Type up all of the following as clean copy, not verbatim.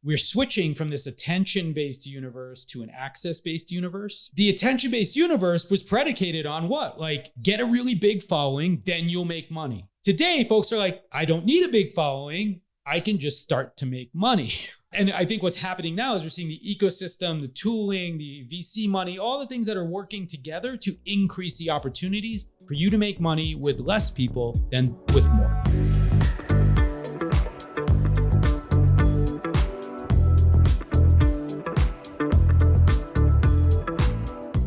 we're switching from this attention-based universe to an access-based universe. The attention-based universe was predicated on what? Like, get a really big following, then you'll make money. Today, folks are like, I don't need a big following. I can just start to make money. And I think what's happening now is we're seeing the ecosystem, the tooling, the VC money, all the things that are working together to increase the opportunities for you to make money with less people than with more.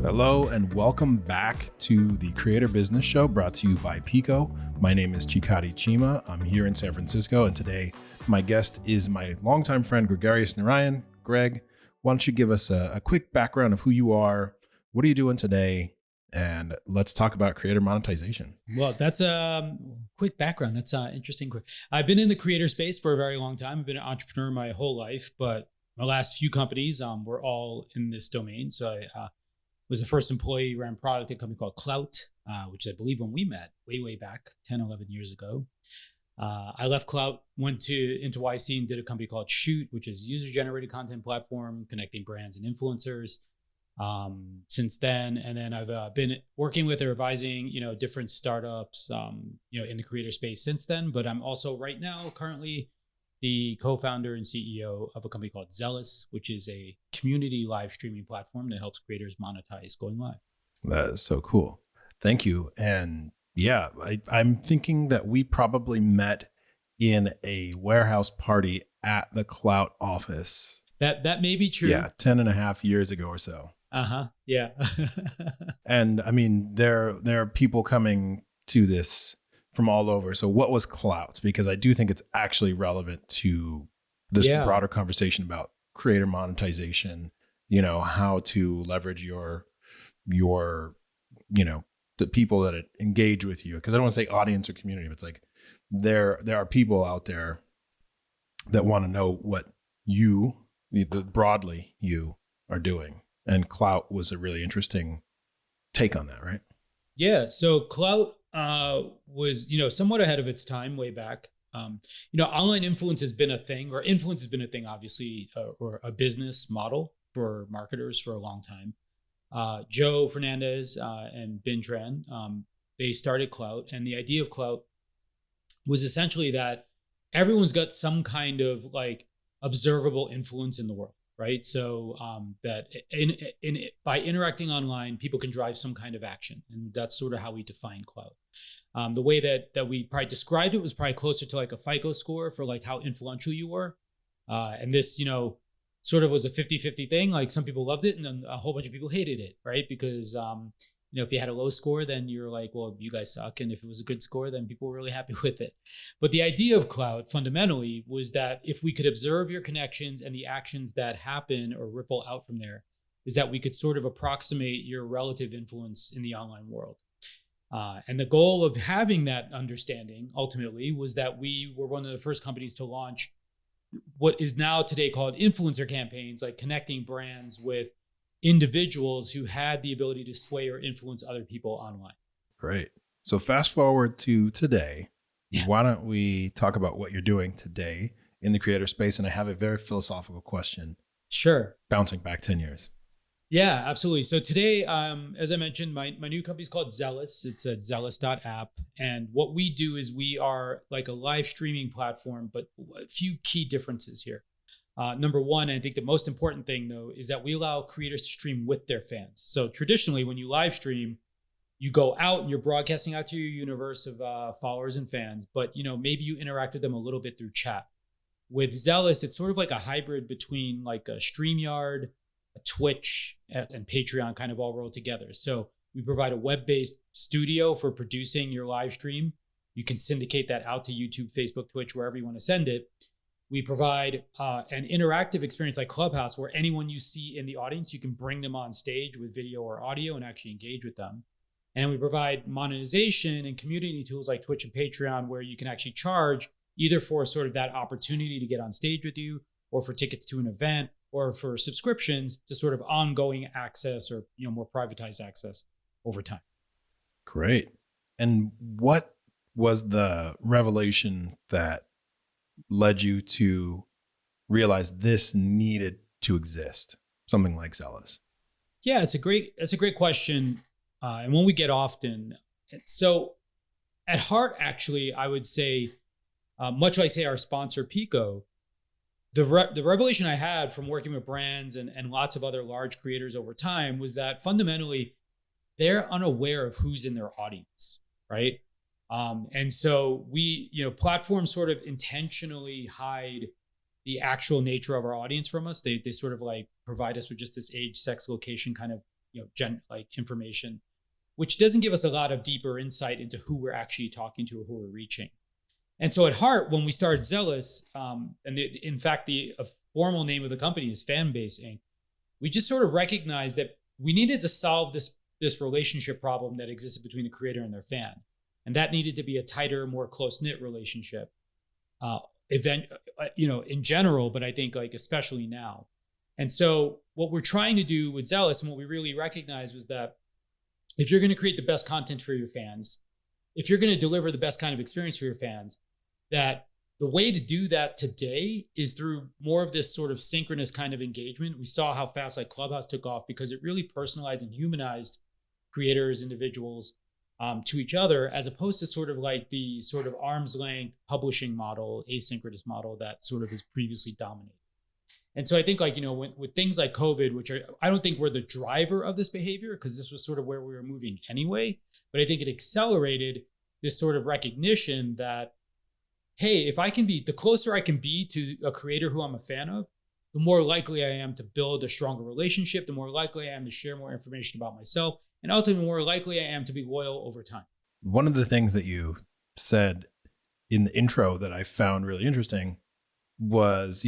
Hello and welcome back to the Creator Business Show brought to you by Pico. My name is Chikodi Chima. I'm here in San Francisco, and today my guest is my longtime friend, Gregarious Narain. Greg, why don't you give us a quick background of who you are, what are you doing today, and let's talk about creator monetization. Well, that's a quick background. That's interesting. I've been in the creator space for a very long time. I've been an entrepreneur my whole life, but my last few companies were all in this domain. So I was the first employee, ran product at a company called Clout, which I believe when we met way back 10, 11 years ago. I left Clout, went into YC and did a company called Shoot, which is a user-generated content platform connecting brands and influencers since then. And then I've been working with or advising, different startups, in the creator space since then. But I'm also right now currently the co-founder and CEO of a company called Zealous, which is a community live streaming platform that helps creators monetize going live. That is so cool. Thank you. And yeah, I'm thinking that we probably met in a warehouse party at the Clout office. That may be true. Yeah, 10 and a half years ago or so. Yeah. And I mean, there are people coming to this from all over. So what was Clout? Because I do think it's actually relevant to this broader conversation about creator monetization, how to leverage your the people that engage with you. Because I don't want to say audience or community, but it's like there are people out there that want to know what broadly you are doing. And Clout was a really interesting take on that, right? Yeah. So Clout was, somewhat ahead of its time way back. Online influence has been a thing, or influence has been a thing, obviously, or a business model for marketers for a long time. Joe Fernandez and Ben Tran, they started Clout, and the idea of Clout was essentially that everyone's got some kind of like observable influence in the world, right? So that by interacting online, people can drive some kind of action, and that's sort of how we define Clout. The way that we probably described it was probably closer to like a FICO score for like how influential you were, and this sort of was a 50-50 thing. Like some people loved it and then a whole bunch of people hated it, right? Because if you had a low score, then you're like, well, you guys suck. And if it was a good score, then people were really happy with it. But the idea of Clout fundamentally was that if we could observe your connections and the actions that happen or ripple out from there, is that we could sort of approximate your relative influence in the online world. And the goal of having that understanding ultimately was that we were one of the first companies to launch what is now today called influencer campaigns, like connecting brands with individuals who had the ability to sway or influence other people online. Great. So fast forward to today. Yeah. Why don't we talk about what you're doing today in the creator space? And I have a very philosophical question. Sure. Bouncing back 10 years. Yeah, absolutely. So today, as I mentioned, my new company is called Zealous. It's at zealous.app. And what we do is we are like a live streaming platform, but a few key differences here. Number one, I think the most important thing though, is that we allow creators to stream with their fans. So traditionally, when you live stream, you go out and you're broadcasting out to your universe of followers and fans, but maybe you interact with them a little bit through chat. With Zealous, it's sort of like a hybrid between like a StreamYard, a Twitch, and Patreon kind of all rolled together. So we provide a web-based studio for producing your live stream. You can syndicate that out to YouTube, Facebook, Twitch, wherever you want to send it. We provide an interactive experience like Clubhouse, where anyone you see in the audience, you can bring them on stage with video or audio and actually engage with them. And we provide monetization and community tools like Twitch and Patreon, where you can actually charge either for sort of that opportunity to get on stage with you, or for tickets to an event, or for subscriptions to sort of ongoing access or more privatized access over time. Great. And what was the revelation that led you to realized this needed to exist? Something like Zealous. Yeah, it's a great question, and one we get often. So, at heart, actually, I would say, much like say our sponsor Pico, the revelation I had from working with brands and lots of other large creators over time was that fundamentally they're unaware of who's in their audience, right? And so platforms sort of intentionally hide the actual nature of our audience from us. They sort of like provide us with just this age, sex, location kind of information, which doesn't give us a lot of deeper insight into who we're actually talking to or who we're reaching. And so at heart, when we started Zealous, in fact, the formal name of the company is Fanbase Inc., we just sort of recognized that we needed to solve this relationship problem that existed between the creator and their fan. And that needed to be a tighter, more close-knit relationship in general, but I think like especially now. And so what we're trying to do with Zealous and what we really recognized was that if you're going to create the best content for your fans, if you're going to deliver the best kind of experience for your fans, that the way to do that today is through more of this sort of synchronous kind of engagement. We saw how fast like Clubhouse took off because it really personalized and humanized creators, individuals to each other, as opposed to sort of like the sort of arm's length publishing model, asynchronous model that sort of is previously dominated. And so I think with things like COVID, which I don't think were the driver of this behavior because this was sort of where we were moving anyway, but I think it accelerated this sort of recognition that, hey, if I can be, the closer I can be to a creator who I'm a fan of, the more likely I am to build a stronger relationship, the more likely I am to share more information about myself, and ultimately the more likely I am to be loyal over time. One of the things that you said in the intro that I found really interesting was,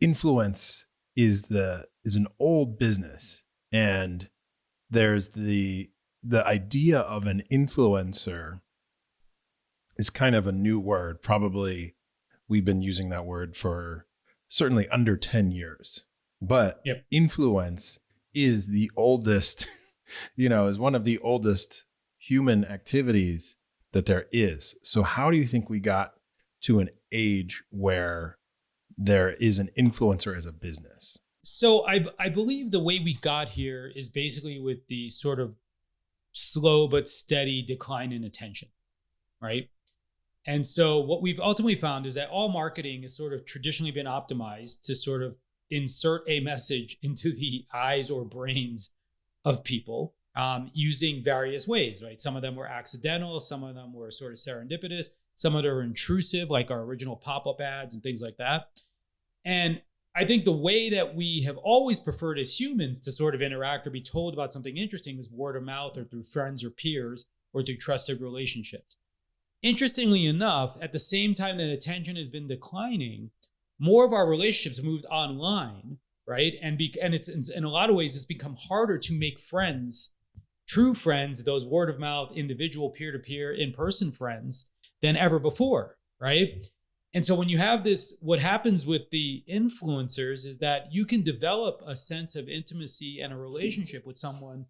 influence is an old business, and there's the idea of an influencer is kind of a new word. Probably we've been using that word for certainly under 10 years, but Yep. Influence is the oldest, is one of the oldest human activities that there is. So how do you think we got to an age where there is an influencer as a business? So I believe the way we got here is basically with the sort of slow but steady decline in attention, right? And so what we've ultimately found is that all marketing has sort of traditionally been optimized to sort of insert a message into the eyes or brains of people using various ways, right? Some of them were accidental, some of them were sort of serendipitous, some of them are intrusive, like our original pop-up ads and things like that. And I think the way that we have always preferred as humans to sort of interact or be told about something interesting is word of mouth or through friends or peers or through trusted relationships. Interestingly enough, at the same time that attention has been declining, more of our relationships moved online, right? And it's in a lot of ways, it's become harder to make friends, true friends, those word of mouth, individual, peer-to-peer, in-person friends than ever before, right? And so when you have this, what happens with the influencers is that you can develop a sense of intimacy and a relationship with someone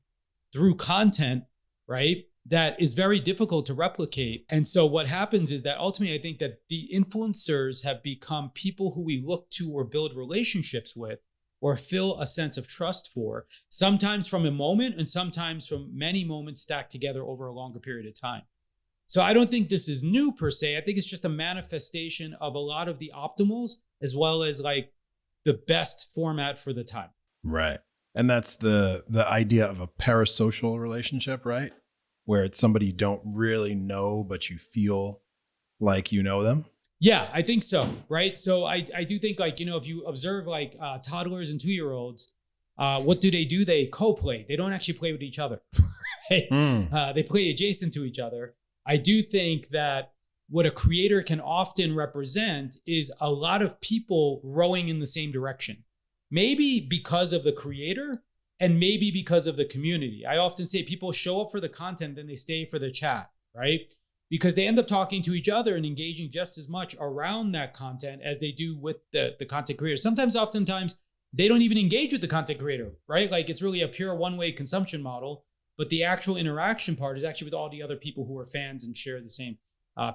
through content, right? That is very difficult to replicate. And so what happens is that ultimately, I think that the influencers have become people who we look to or build relationships with or feel a sense of trust for, sometimes from a moment and sometimes from many moments stacked together over a longer period of time. So I don't think this is new per se. I think it's just a manifestation of a lot of the optimals as well as like the best format for the time. Right. And that's the idea of a parasocial relationship, right? Where it's somebody you don't really know, but you feel like you know them. Yeah, I think so. Right. So I do think like, if you observe like toddlers and 2-year-olds, what do? They co-play. They don't actually play with each other. Right? They play adjacent to each other. I do think that what a creator can often represent is a lot of people rowing in the same direction, maybe because of the creator and maybe because of the community. I often say people show up for the content, then they stay for the chat, right? Because they end up talking to each other and engaging just as much around that content as they do with the content creator. Oftentimes, they don't even engage with the content creator, right? Like it's really a pure one-way consumption model. But the actual interaction part is actually with all the other people who are fans and share the same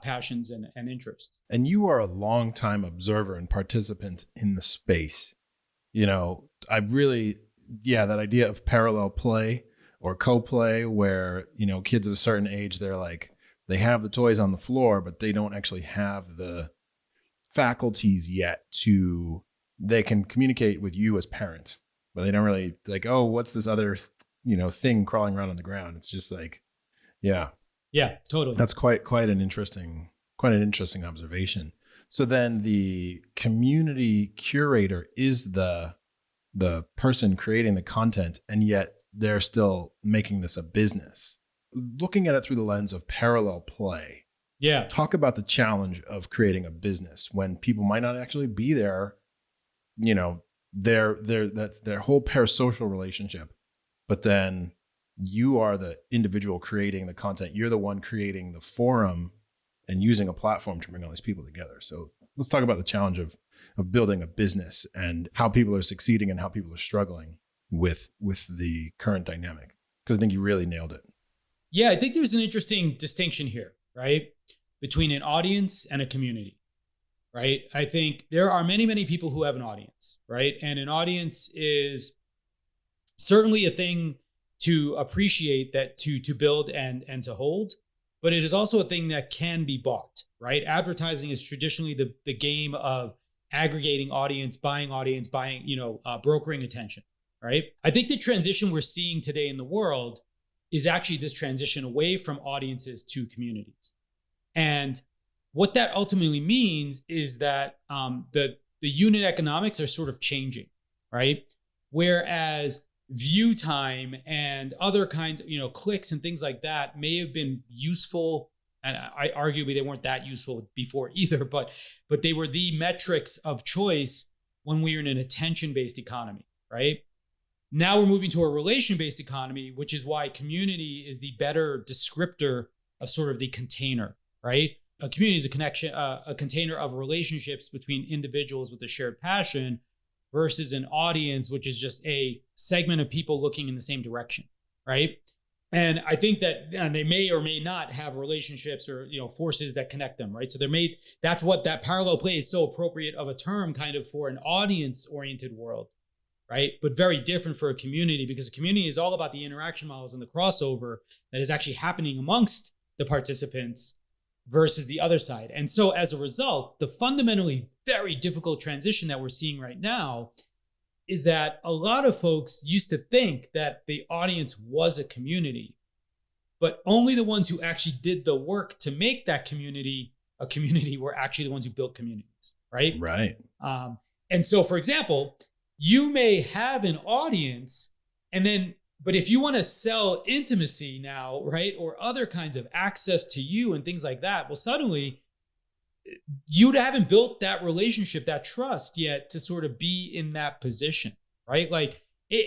passions and interests. And you are a longtime observer and participant in the space. That idea of parallel play or co-play where, kids of a certain age, they're like, they have the toys on the floor, but they don't actually have the faculties yet they can communicate with you as parents, but they don't really like, oh, what's this other, thing crawling around on the ground? It's just like, yeah. Yeah, totally. That's quite an interesting observation. So then the community curator is the person creating the content, and yet they're still making this a business. Looking at it through the lens of parallel play. Yeah. Talk about the challenge of creating a business when people might not actually be there, that's their whole parasocial relationship. But then you are the individual creating the content. You're the one creating the forum and using a platform to bring all these people together. So let's talk about the challenge of building a business and how people are succeeding and how people are struggling with the current dynamic. Because I think you really nailed it. Yeah, I think there's an interesting distinction here, right? Between an audience and a community, right? I think there are many, many people who have an audience, right? And an audience is certainly a thing to appreciate, that to build and to hold, but it is also a thing that can be bought, right? Advertising is traditionally the game of aggregating audience, buying, brokering attention, right? I think the transition we're seeing today in the world is actually this transition away from audiences to communities. And what that ultimately means is that the unit economics are sort of changing, right? Whereas view time and other kinds, clicks and things like that may have been useful, and I arguably they weren't that useful before either, but they were the metrics of choice when we were in an attention-based economy, right? Now we're moving to a relation-based economy, which is why community is the better descriptor of sort of the container, right? A community is a connection, a container of relationships between individuals with a shared passion, versus an audience, which is just a segment of people looking in the same direction, right? And I think that they may or may not have relationships or forces that connect them, right? So that's what that parallel play is so appropriate of a term kind of for an audience-oriented world, right? But very different for a community, because a community is all about the interaction models and the crossover that is actually happening amongst the participants versus the other side. And so as a result, the fundamentally very difficult transition that we're seeing right now is that a lot of folks used to think that the audience was a community, but only the ones who actually did the work to make that community a community were actually the ones who built communities, right? Right. And so, for example, you may have an audience, but if you want to sell intimacy now, right, or other kinds of access to you and things like that, well, suddenly you haven't built that relationship, that trust yet to sort of be in that position, right? Like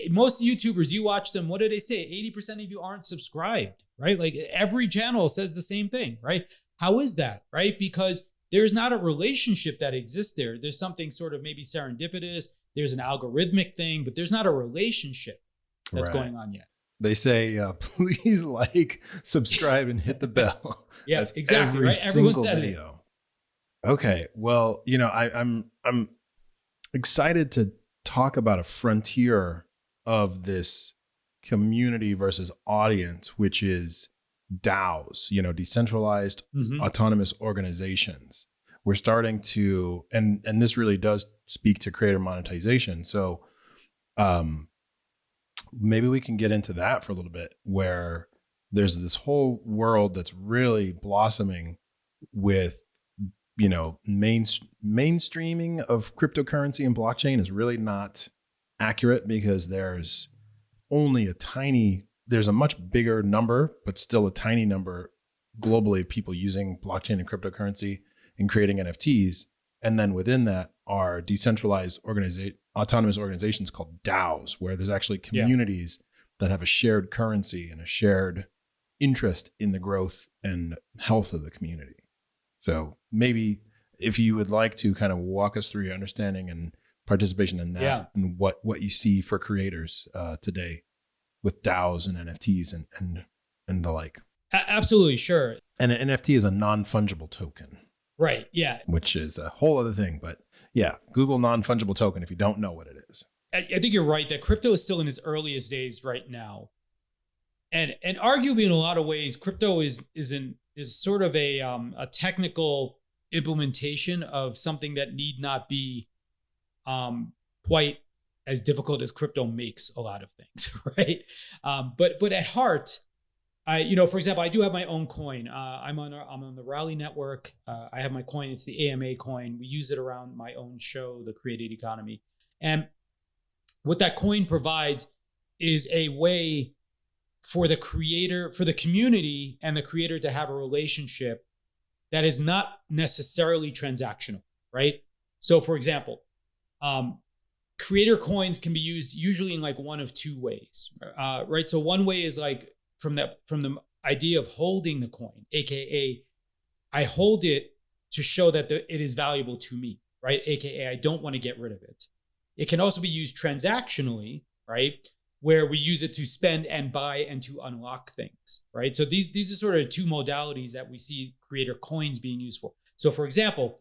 most YouTubers, you watch them, what do they say? 80% of you aren't subscribed, right? Like every channel says the same thing, right? How is that, right? Because there's not a relationship that exists there. There's something sort of maybe serendipitous. There's an algorithmic thing, but there's not a relationship that's going on yet. They say, please like, subscribe, and hit the bell. Yeah, that's exactly. Right. Everyone says video. Okay. Well, I'm excited to talk about a frontier of this community versus audience, which is DAOs, decentralized autonomous organizations. We're starting to, and this really does speak to creator monetization. So, maybe we can get into that for a little bit, where there's this whole world that's really blossoming with, mainstreaming of cryptocurrency and blockchain is really not accurate, because there's a much bigger number, but still a tiny number globally of people using blockchain and cryptocurrency and creating NFTs. And then within that are decentralized autonomous organizations called DAOs, where there's actually communities that have a shared currency and a shared interest in the growth and health of the community. So maybe if you would like to kind of walk us through your understanding and participation in that, and what you see for creators today with DAOs and NFTs and the like. Absolutely. Sure. And an NFT is a non-fungible token. Right. Yeah. Which is a whole other thing. But yeah, Google non-fungible token if you don't know what it is. I think you're right that crypto is still in its earliest days right now. And arguably in a lot of ways, crypto is sort of a technical implementation of something that need not be quite as difficult as crypto makes a lot of things, right? But at heart, for example, I do have my own coin. I'm on the Rally network. I have my coin. It's the AMA coin. We use it around my own show, The Created Economy. And what that coin provides is a way for the creator, for the community and the creator to have a relationship that is not necessarily transactional, right? So for example, creator coins can be used usually in like one of two ways, right? So one way is like from the idea of holding the coin, AKA I hold it to show that it is valuable to me, right? AKA I don't want to get rid of it. It can also be used transactionally, right? Where we use it to spend and buy and to unlock things, right? So these are sort of two modalities that we see creator coins being used for. So for example,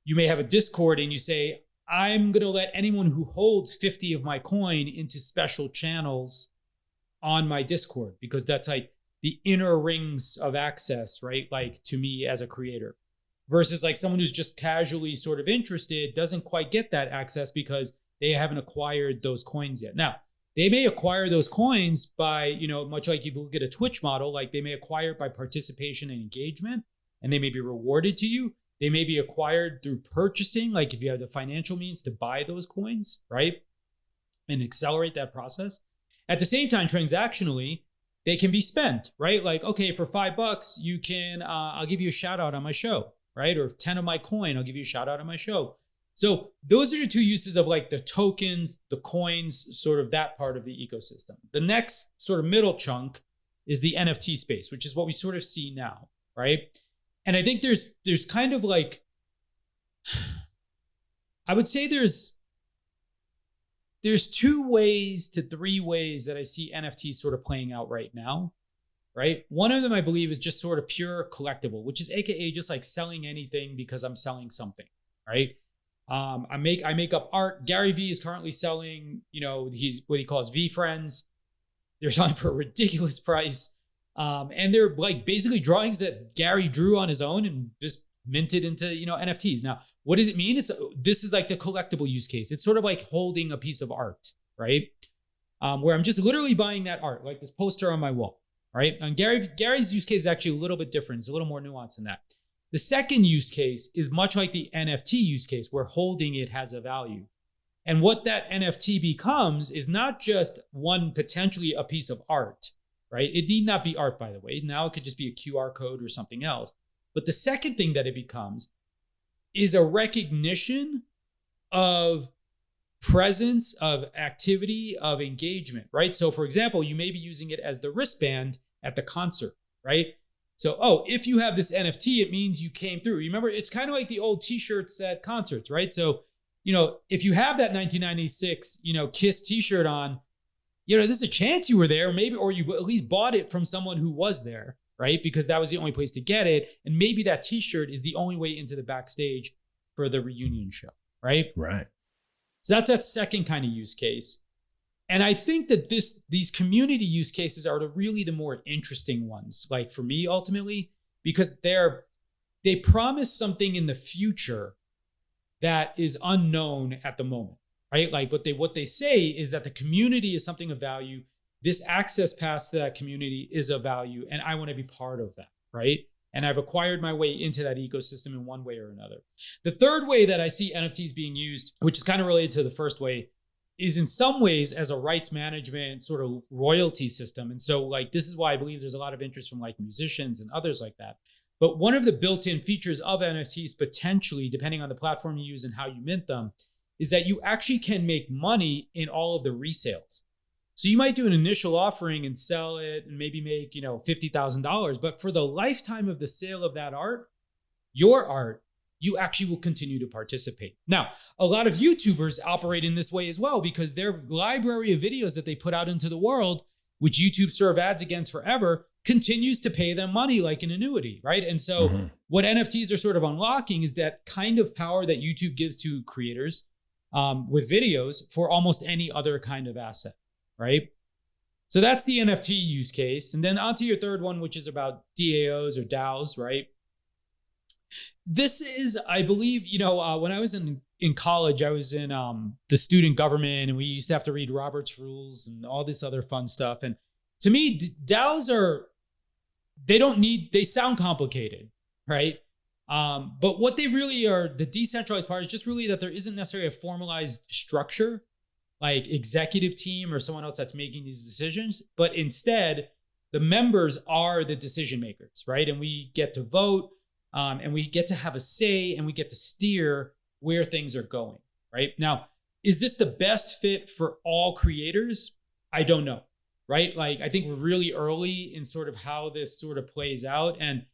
you may have a Discord and you say, I'm going to let anyone who holds 50 of my coin into special channels on my Discord, because that's like the inner rings of access, right? Like to me as a creator, versus like someone who's just casually sort of interested doesn't quite get that access because they haven't acquired those coins yet. Now, they may acquire those coins by, much like if you look at a Twitch model, like they may acquire it by participation and engagement, and they may be rewarded to you. They may be acquired through purchasing, like if you have the financial means to buy those coins, right? And accelerate that process. At the same time, transactionally, they can be spent, right? Like, okay, for $5, you can, I'll give you a shout out on my show, right? Or 10 of my coin, I'll give you a shout out on my show. So those are the two uses of like the tokens, the coins, sort of that part of the ecosystem. The next sort of middle chunk is the NFT space, which is what we sort of see now, right? And I think there's kind of like, I would say there's 2 ways to 3 ways that I see NFTs sort of playing out right now, right? One of them, I believe, is just sort of pure collectible, which is AKA just like selling anything because I'm selling something, right? I make up art. Gary Vee is currently selling, he's what he calls V Friends. They're selling for a ridiculous price. And they're like basically drawings that Gary drew on his own and just minted into, NFTs. Now, what does it mean? This is like the collectible use case. It's sort of like holding a piece of art, right? Where I'm just literally buying that art, like this poster on my wall, right? And Gary's use case is actually a little bit different. It's a little more nuanced than that. The second use case is much like the NFT use case, where holding it has a value. And what that NFT becomes is not just potentially a piece of art, right? It need not be art, by the way. Now it could just be a QR code or something else. But the second thing that it becomes is a recognition of presence, of activity, of engagement, right? So for example, you may be using it as the wristband at the concert, right? So, if you have this NFT, it means you came through. Remember, it's kind of like the old t-shirts at concerts, right? So, if you have that 1996, Kiss t-shirt on, there's a chance you were there, or you at least bought it from someone who was there, right? Because that was the only place to get it. And maybe that t-shirt is the only way into the backstage for the reunion show, right? Right. So that's that second kind of use case. And I think that these community use cases are really the more interesting ones, like for me, ultimately, because they promise something in the future that is unknown at the moment, right? Like what they say is that the community is something of value. This access pass to that community is of value, and I want to be part of that, right? And I've acquired my way into that ecosystem in one way or another. The third way that I see NFTs being used, which is kind of related to the first way, is in some ways as a rights management sort of royalty system. And so like, this is why I believe there's a lot of interest from like musicians and others like that. But one of the built-in features of NFTs, potentially, depending on the platform you use and how you mint them, is that you actually can make money in all of the resales. So you might do an initial offering and sell it and maybe make, $50,000, but for the lifetime of the sale of that art, your art, you actually will continue to participate. Now, a lot of YouTubers operate in this way as well, because their library of videos that they put out into the world, which YouTube serve ads against forever, continues to pay them money like an annuity, right? And so what NFTs are sort of unlocking is that kind of power that YouTube gives to creators with videos for almost any other kind of asset, right? So that's the NFT use case. And then onto your third one, which is about DAOs or DAOs, right? This is, I believe, when I was in college, I was in the student government, and we used to have to read Robert's Rules and all this other fun stuff. And to me, DAOs they sound complicated, right? But what they really are, the decentralized part is just really that there isn't necessarily a formalized structure, like executive team or someone else that's making these decisions, but instead the members are the decision makers, right? And we get to vote, and we get to have a say, and we get to steer where things are going, right? Now, is this the best fit for all creators? I don't know, right? Like, I think we're really early in sort of how this sort of plays out. And,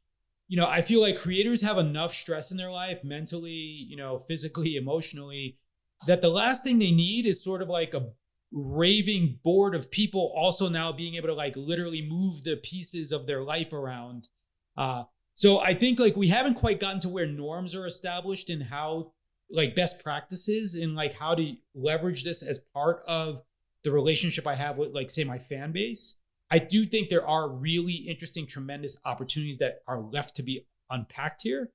I feel like creators have enough stress in their life, mentally, physically, emotionally, that the last thing they need is sort of like a raving board of people also now being able to like literally move the pieces of their life around. So I think like we haven't quite gotten to where norms are established in how like best practices in like how to leverage this as part of the relationship I have with like, say, my fan base. I do think there are really interesting, tremendous opportunities that are left to be unpacked here.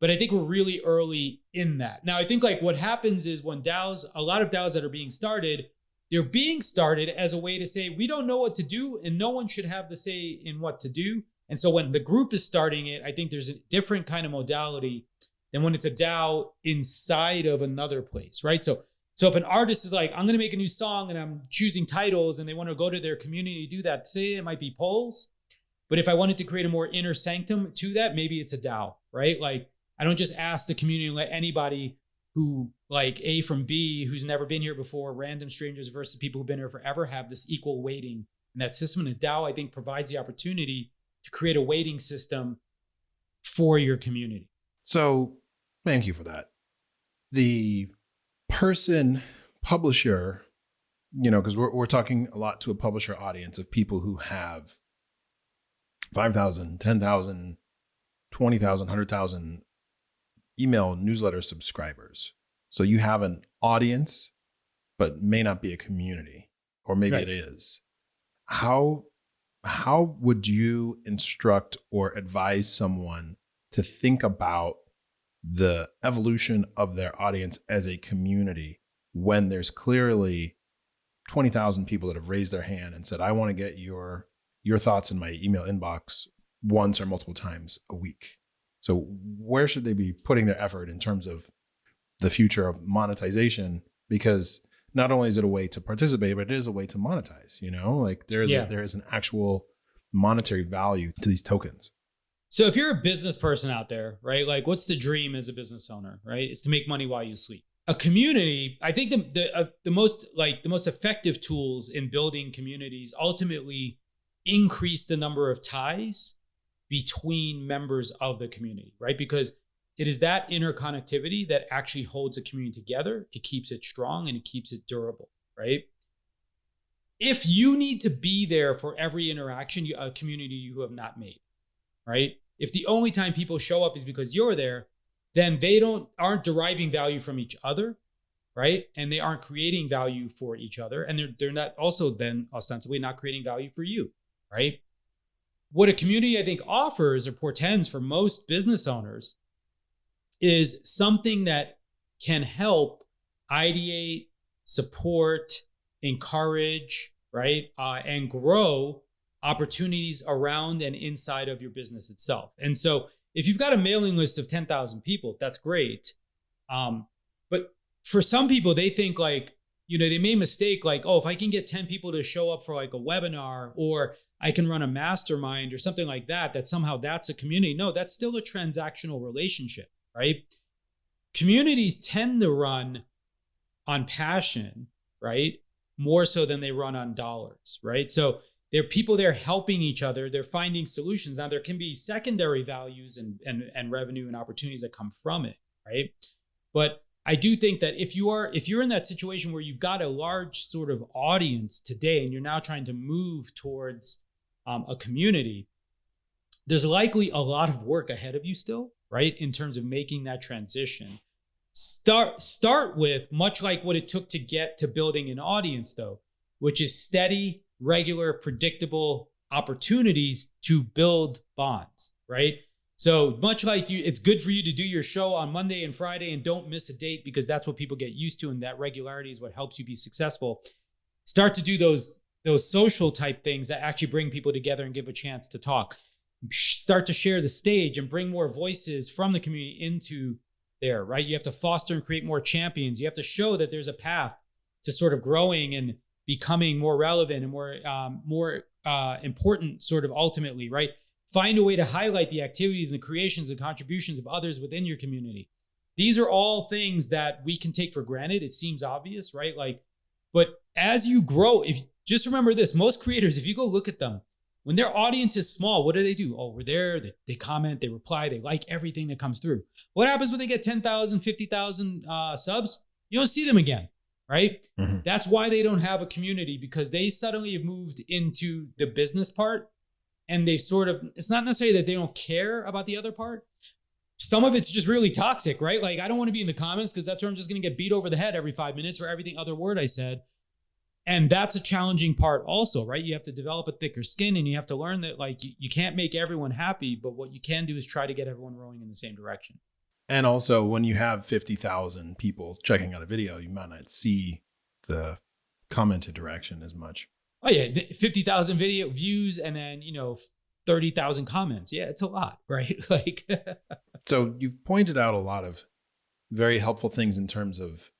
But I think we're really early in that. Now, I think like what happens is when a lot of DAOs that are being started, they're being started as a way to say, we don't know what to do and no one should have the say in what to do. And so when the group is starting it, I think there's a different kind of modality than when it's a DAO inside of another place, right? So if an artist is like, I'm going to make a new song and I'm choosing titles and they want to go to their community to do that, say it might be polls. But if I wanted to create a more inner sanctum to that, maybe it's a DAO, right? Like I don't just ask the community and let anybody who like A from B, who's never been here before, random strangers versus people who've been here forever, have this equal weighting in that system. And a DAO, I think, provides the opportunity to create a weighting system for your community. So thank you for that. The publisher, because we're talking a lot to a publisher audience of people who have 5,000, 10,000, 20,000, 100,000 email newsletter subscribers. So you have an audience, but may not be a community, or maybe Right. it is. How would you instruct or advise someone to think about the evolution of their audience as a community when there's clearly 20,000 people that have raised their hand and said, I want to get your thoughts in my email inbox once or multiple times a week? So where should they be putting their effort in terms of the future of monetization? Because not only is it a way to participate, but it is a way to monetize, like there is an actual monetary value to these tokens. So if you're a business person out there, right, like what's the dream as a business owner, right? It's to make money while you sleep. A community, I think the most effective tools in building communities ultimately increase the number of ties between members of the community, right? Because it is that interconnectivity that actually holds a community together. It keeps it strong and it keeps it durable, right? If you need to be there for every interaction, a community you have not made, right? If the only time people show up is because you're there, then they aren't deriving value from each other, right? And they aren't creating value for each other. And they're not also then ostensibly not creating value for you, right? What a community, I think, offers or portends for most business owners is something that can help ideate, support, encourage, right? And grow opportunities around and inside of your business itself. And so if you've got a mailing list of 10,000 people, that's great. But for some people, they think like, they may mistake like, oh, if I can get 10 people to show up for like a webinar, or I can run a mastermind or something like that, that somehow that's a community. No, that's still a transactional relationship, right? Communities tend to run on passion, right? More so than they run on dollars, right? So there are people there helping each other. They're finding solutions. Now there can be secondary values and revenue and opportunities that come from it, right? But I do think that if you're in that situation where you've got a large sort of audience today and you're now trying to move towards a community, there's likely a lot of work ahead of you still, right? In terms of making that transition. Start with much like what it took to get to building an audience though, which is steady, regular, predictable opportunities to build bonds, right? So much like it's good for you to do your show on Monday and Friday and don't miss a date because that's what people get used to. And that regularity is what helps you be successful. Start to do those social type things that actually bring people together and give a chance to talk. Start to share the stage and bring more voices from the community into there, right? You have to foster and create more champions. You have to show that there's a path to sort of growing and becoming more relevant and more important sort of ultimately, right? Find a way to highlight the activities and the creations and contributions of others within your community. These are all things that we can take for granted. It seems obvious, right? But as you grow, if just remember this, most creators, if you go look at them, when their audience is small, what do? Oh, we're there. They comment, they reply, they like everything that comes through. What happens when they get 10,000, 50,000 subs? You don't see them again, right? Mm-hmm. That's why they don't have a community, because they suddenly have moved into the business part. And they've it's not necessarily that they don't care about the other part. Some of it's just really toxic, right? I don't want to be in the comments because that's where I'm just going to get beat over the head every 5 minutes for everything other word I said. And that's a challenging part also, right? You have to develop a thicker skin and you have to learn that you can't make everyone happy, but what you can do is try to get everyone rowing in the same direction. And also when you have 50,000 people checking out a video, you might not see the comment interaction as much. Oh yeah, 50,000 video views and then, 30,000 comments. Yeah, it's a lot, right? So you've pointed out a lot of very helpful things in terms of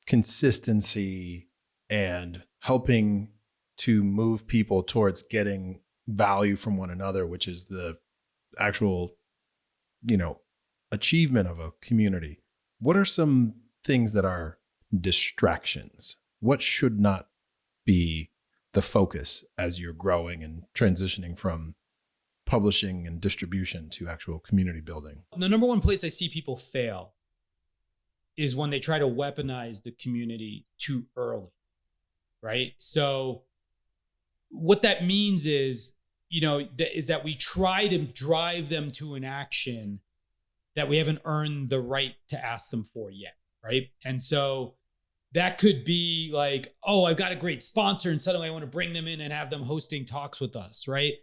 consistency and helping to move people towards getting value from one another, which is the actual, achievement of a community. What are some things that are distractions? What should not be the focus as you're growing and transitioning from publishing and distribution to actual community building? The number one place I see people fail is when they try to weaponize the community too early, right? So what that means is, is that we try to drive them to an action that we haven't earned the right to ask them for yet, right? And so that could be oh, I've got a great sponsor and suddenly I want to bring them in and have them hosting talks with us, right?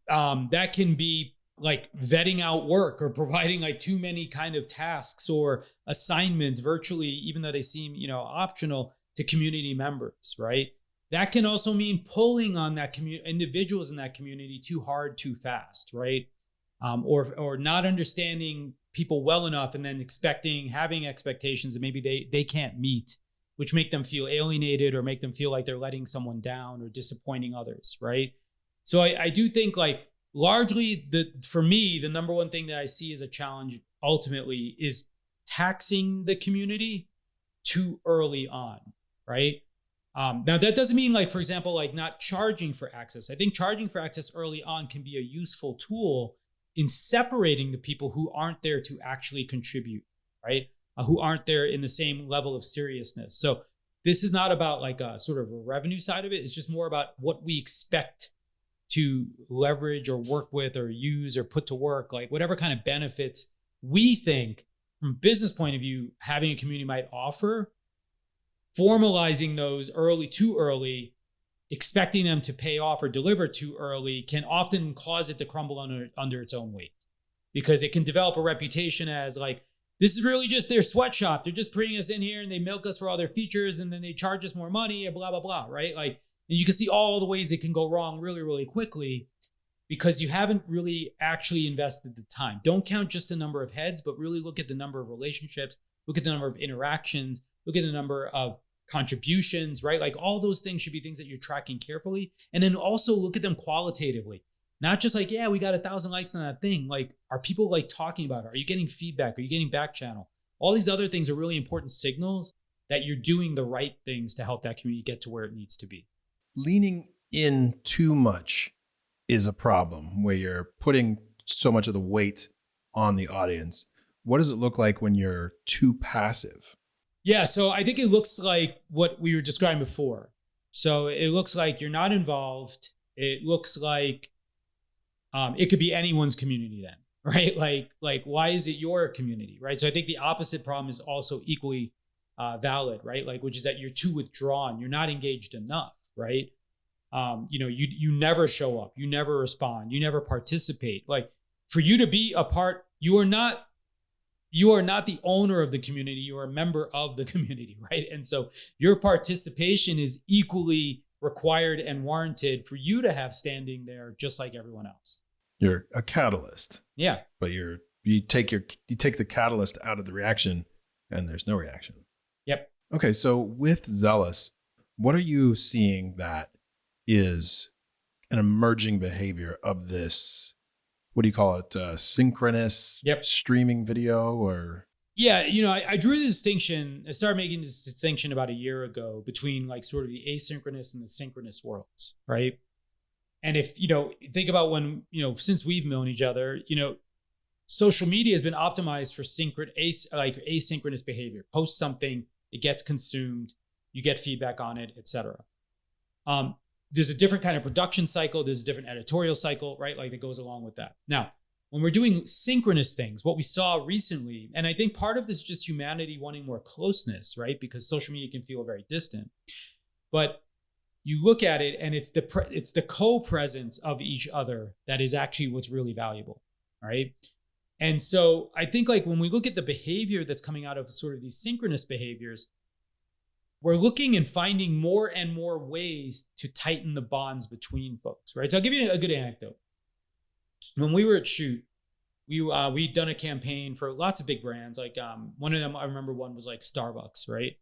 That can be vetting out work or providing too many kind of tasks or assignments virtually, even though they seem, optional to community members, right? That can also mean pulling on that individuals in that community too hard, too fast, right? Or not understanding people well enough and then having expectations that maybe they can't meet, which make them feel alienated or make them feel like they're letting someone down or disappointing others, right? So I do think largely for me, the number one thing that I see as a challenge ultimately is taxing the community too early on, right? Now that doesn't mean for example, not charging for access. I think charging for access early on can be a useful tool in separating the people who aren't there to actually contribute, right? Who aren't there in the same level of seriousness. So this is not about a sort of a revenue side of it. It's just more about what we expect to leverage or work with or use or put to work, whatever kind of benefits we think from a business point of view, having a community might offer. Formalizing those too early, expecting them to pay off or deliver too early can often cause it to crumble under its own weight, because it can develop a reputation as this is really just their sweatshop. They're just bringing us in here and they milk us for all their features and then they charge us more money and blah, blah, blah, right? And you can see all the ways it can go wrong really, really quickly because you haven't really actually invested the time. Don't count just the number of heads, but really look at the number of relationships, look at the number of interactions, look at the number of contributions, right? All those things should be things that you're tracking carefully. And then also look at them qualitatively. Not just yeah, we got 1,000 likes on that thing. Are people talking about it? Are you getting feedback? Are you getting back channel? All these other things are really important signals that you're doing the right things to help that community get to where it needs to be. Leaning in too much is a problem where you're putting so much of the weight on the audience. What does it look like when you're too passive? Yeah, so I think it looks like what we were describing before. So it looks like you're not involved. It looks like It could be anyone's community then, right? Like why is it your community, right? So I think the opposite problem is also equally valid, right? Like, which is that you're too withdrawn, you're not engaged enough, right? You never show up, you never respond, you never participate. Like, for you to be a part, you are not the owner of the community, you are a member of the community, right? And so your participation is equally required and warranted for you to have standing there just like everyone else. You're a catalyst. Yeah. But you take the catalyst out of the reaction and there's no reaction. Yep. Okay, so with Zealous, what are you seeing that is an emerging behavior of this? What do you call it? Synchronous streaming video or? Yeah, I drew the distinction. I started making this distinction about a year ago between like sort of the asynchronous and the synchronous worlds, right? And if, think about when, since we've known each other, social media has been optimized for asynchronous behavior. Post something, it gets consumed, you get feedback on it, etc. There's a different kind of production cycle. There's a different editorial cycle, right? Like that goes along with that. Now, when we're doing synchronous things, what we saw recently, and I think part of this is just humanity wanting more closeness, right? Because social media can feel very distant. But you look at it and it's the co-presence of each other that is actually what's really valuable, right? And so I think like when we look at the behavior that's coming out of sort of these synchronous behaviors, we're looking and finding more and more ways to tighten the bonds between folks, right? So I'll give you a good anecdote. When we were at Shoot, we'd done a campaign for lots of big brands. Like one of them, I remember one was like Starbucks, right?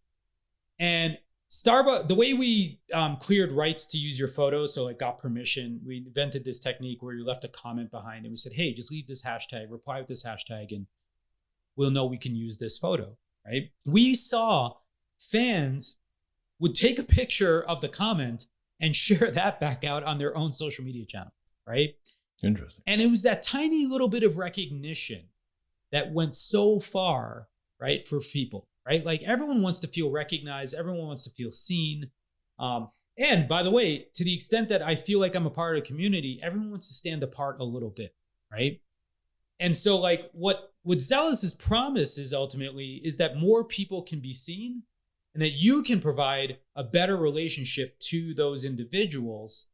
And Starbucks, the way we cleared rights to use your photo, so like got permission, we invented this technique where you left a comment behind and we said, hey, just leave this hashtag, reply with this hashtag, and we'll know we can use this photo, right? We saw fans would take a picture of the comment and share that back out on their own social media channel, right? Interesting. And it was that tiny little bit of recognition that went so far, right, for people, right? Like everyone wants to feel recognized. Everyone wants to feel seen. And by the way, to the extent that I feel like I'm a part of a community, everyone wants to stand apart a little bit, right? And so like what Zealous's promise is ultimately is that more people can be seen and that you can provide a better relationship to those individuals.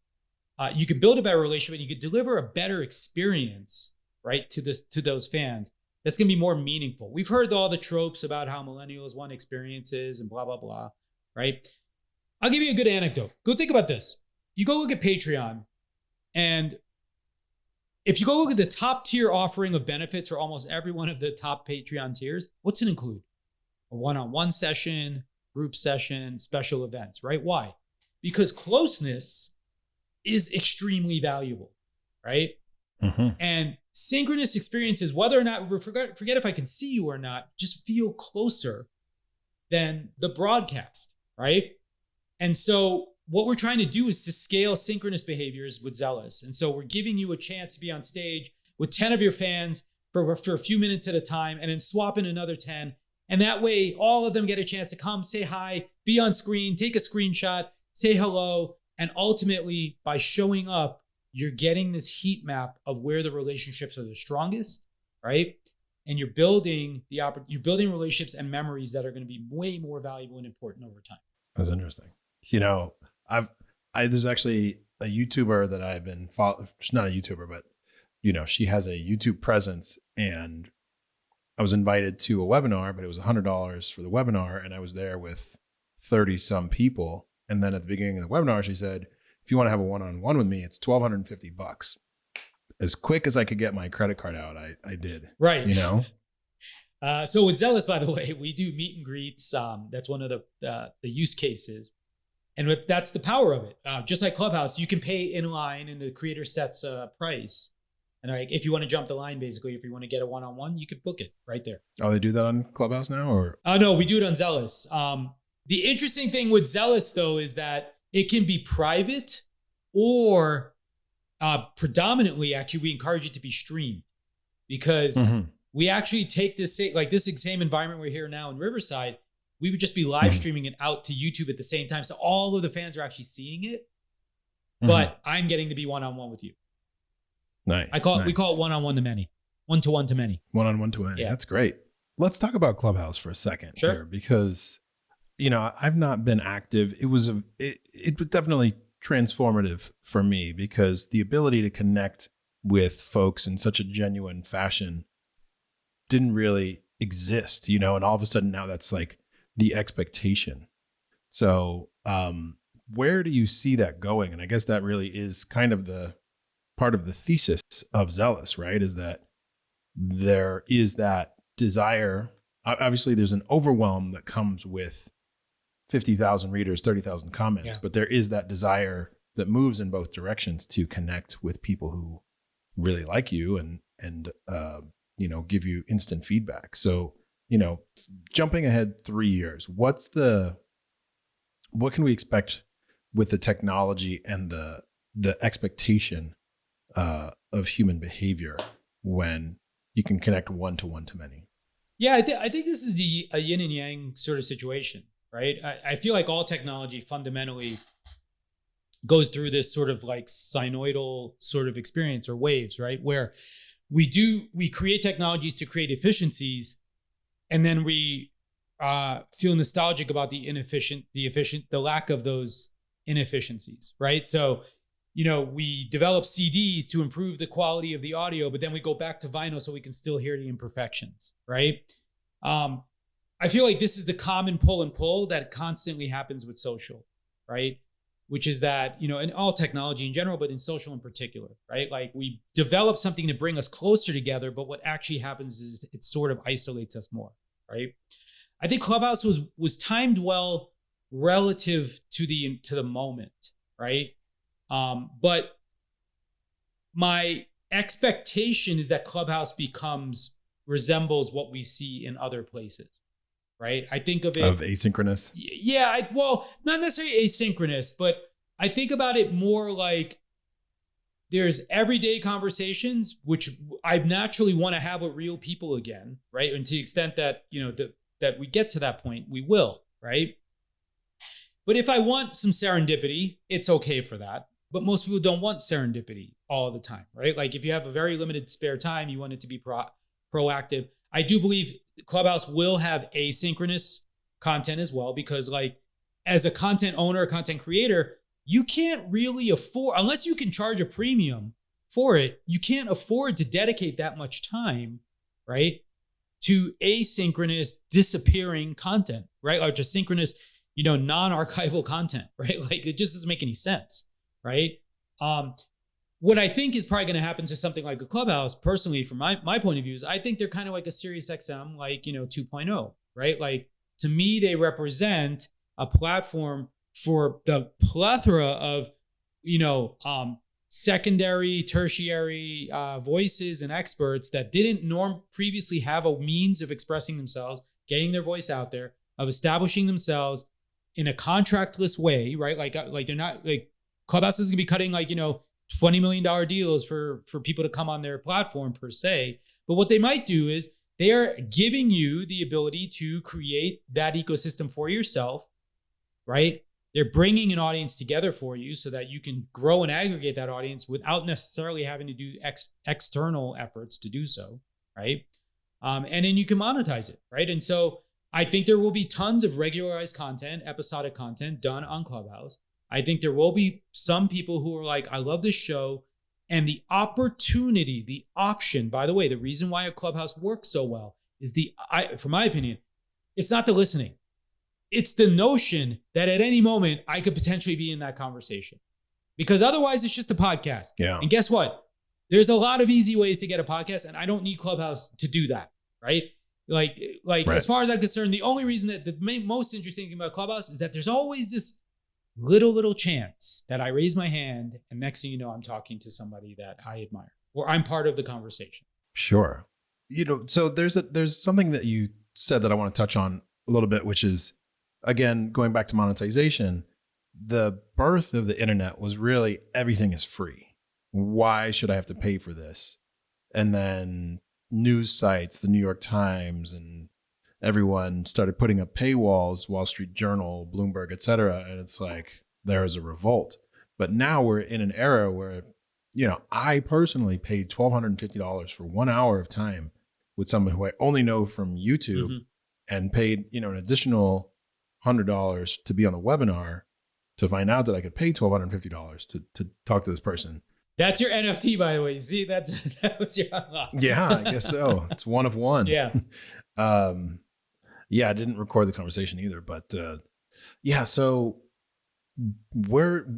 You can build a better relationship and you can deliver a better experience, right, to those fans. That's going to be more meaningful. We've heard all the tropes about how millennials want experiences and blah, blah, blah, right? I'll give you a good anecdote. Go think about this. You go look at Patreon, and if you go look at the top tier offering of benefits for almost every one of the top Patreon tiers, what's it include? A one-on-one session, group session, special events, right? Why? Because closeness is extremely valuable, right? Mm-hmm. And synchronous experiences, whether or not, forget if I can see you or not, just feel closer than the broadcast, right? And so what we're trying to do is to scale synchronous behaviors with Zealous. And so we're giving you a chance to be on stage with 10 of your fans for a few minutes at a time, and then swap in another 10. And that way, all of them get a chance to come, say hi, be on screen, take a screenshot, say hello. And ultimately, by showing up, you're getting this heat map of where the relationships are the strongest, right? And you're building relationships and memories that are going to be way more valuable and important over time. That's interesting. There's actually a YouTuber that I've been following. She's not a YouTuber, but she has a YouTube presence, and I was invited to a webinar, but it was $100 for the webinar, and I was there with 30 some people. And then at the beginning of the webinar, she said, if you want to have a one-on-one with me, it's $1,250. As quick as I could get my credit card out, I did. Right. So with Zealous, by the way, we do meet and greets. That's one of the use cases. And that's the power of it. Just like Clubhouse, you can pay in line and the creator sets a price. And if you want to jump the line, basically, if you want to get a one-on-one, you could book it right there. Oh, they do that on Clubhouse now? Or no, we do it on Zealous. The interesting thing with Zealous, though, is that it can be private or predominantly, actually, we encourage it to be streamed because we actually take this same environment we're here now in Riverside. We would just be live streaming it out to YouTube at the same time. So all of the fans are actually seeing it, but I'm getting to be one-on-one with you. Nice. We call it one-on-one to many, one-to-one to many. One-on-one to many. Yeah. That's great. Let's talk about Clubhouse for a second Sure. here, because, I've not been active. It was definitely transformative for me, because the ability to connect with folks in such a genuine fashion didn't really exist, and all of a sudden now that's like the expectation. So, where do you see that going? And I guess that really is kind of the part of the thesis of Zealous, right? Is that there is that desire. Obviously, there's an overwhelm that comes with 50,000 readers, 30,000 comments, but there is that desire that moves in both directions to connect with people who really like you and give you instant feedback. So, jumping ahead 3 years, what can we expect with the technology and the expectation of human behavior when you can connect one-to-one to many? Yeah, I think this is a yin and yang sort of situation, right? I feel like all technology fundamentally goes through this sort of like sinusoidal sort of experience or waves, right? Where we create technologies to create efficiencies, and then we feel nostalgic about the lack of those inefficiencies, right? So, we develop CDs to improve the quality of the audio, but then we go back to vinyl so we can still hear the imperfections, right? I feel like this is the common pull and pull that constantly happens with social, right? Which is that, in all technology in general, but in social in particular, right? Like we develop something to bring us closer together, but what actually happens is it sort of isolates us more, right? I think Clubhouse was timed well relative to the moment, right? But my expectation is that Clubhouse resembles what we see in other places, right? I think of it of asynchronous. Yeah, well, not necessarily asynchronous, but I think about it more like there's everyday conversations, which I naturally want to have with real people again, right? And to the extent that, that we get to that point, we will, right? But if I want some serendipity, it's okay for that. But most people don't want serendipity all the time, right? Like if you have a very limited spare time, you want it to be proactive. I do believe Clubhouse will have asynchronous content as well, because like as a content owner, content creator, you can't really afford, unless you can charge a premium for it, you can't afford to dedicate that much time, right, to asynchronous disappearing content, right? Or to synchronous, non-archival content, right? Like it just doesn't make any sense, right? What I think is probably going to happen to something like a Clubhouse, personally, from my point of view, is I think they're kind of like a Sirius XM, like, 2.0, right? Like to me, they represent a platform for the plethora of, secondary, tertiary voices and experts that didn't previously have a means of expressing themselves, getting their voice out there, of establishing themselves in a contractless way, right? Like they're not like Clubhouse is going to be cutting like, $20 million deals for people to come on their platform per se. But what they might do is they are giving you the ability to create that ecosystem for yourself, right? They're bringing an audience together for you so that you can grow and aggregate that audience without necessarily having to do external efforts to do so, right? And then you can monetize it, right? And so I think there will be tons of regularized content, episodic content done on Clubhouse. I think there will be some people who are like, I love this show. And the opportunity, the option, by the way, the reason why a Clubhouse works so well is for my opinion, it's not the listening. It's the notion that at any moment I could potentially be in that conversation, because otherwise it's just a podcast. Yeah. And guess what? There's a lot of easy ways to get a podcast, and I don't need Clubhouse to do that. Right. Like right. As far as I'm concerned, the only reason that the most interesting thing about Clubhouse is that there's always this little chance that I raise my hand, and next thing you know, I'm talking to somebody that I admire, or I'm part of the conversation. Sure. So there's something that you said that I want to touch on a little bit, which is, again, going back to monetization. The birth of the internet was really everything is free. Why should I have to pay for this? And then news sites, the New York Times, and everyone started putting up paywalls, Wall Street Journal, Bloomberg, et cetera. And it's like, there is a revolt. But now we're in an era where, I personally paid $1,250 for 1 hour of time with someone who I only know from YouTube, Mm-hmm. and paid, an additional $100 to be on the webinar to find out that I could pay $1,250 to talk to this person. That's your NFT, by the way. See, that was your unlock. Yeah, I guess so. It's one of one. Yeah. Yeah, I didn't record the conversation either, but yeah. So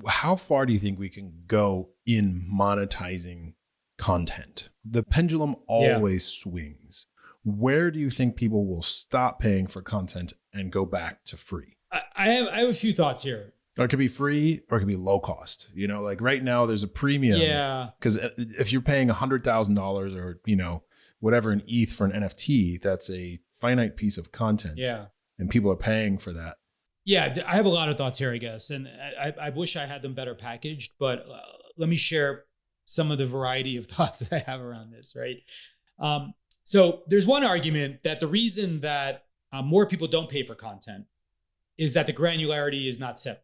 how far do you think we can go in monetizing content? The pendulum always swings. Where do you think people will stop paying for content and go back to free? I have a few thoughts here. Or it could be free, or it could be low cost. Like right now there's a premium. Yeah. Because if you're paying $100,000 or, whatever in ETH for an NFT, that's a finite piece of content. Yeah. And people are paying for that. Yeah. I have a lot of thoughts here, I guess. And I wish I had them better packaged, but let me share some of the variety of thoughts that I have around this, right? So there's one argument that the reason that more people don't pay for content is that the granularity is not set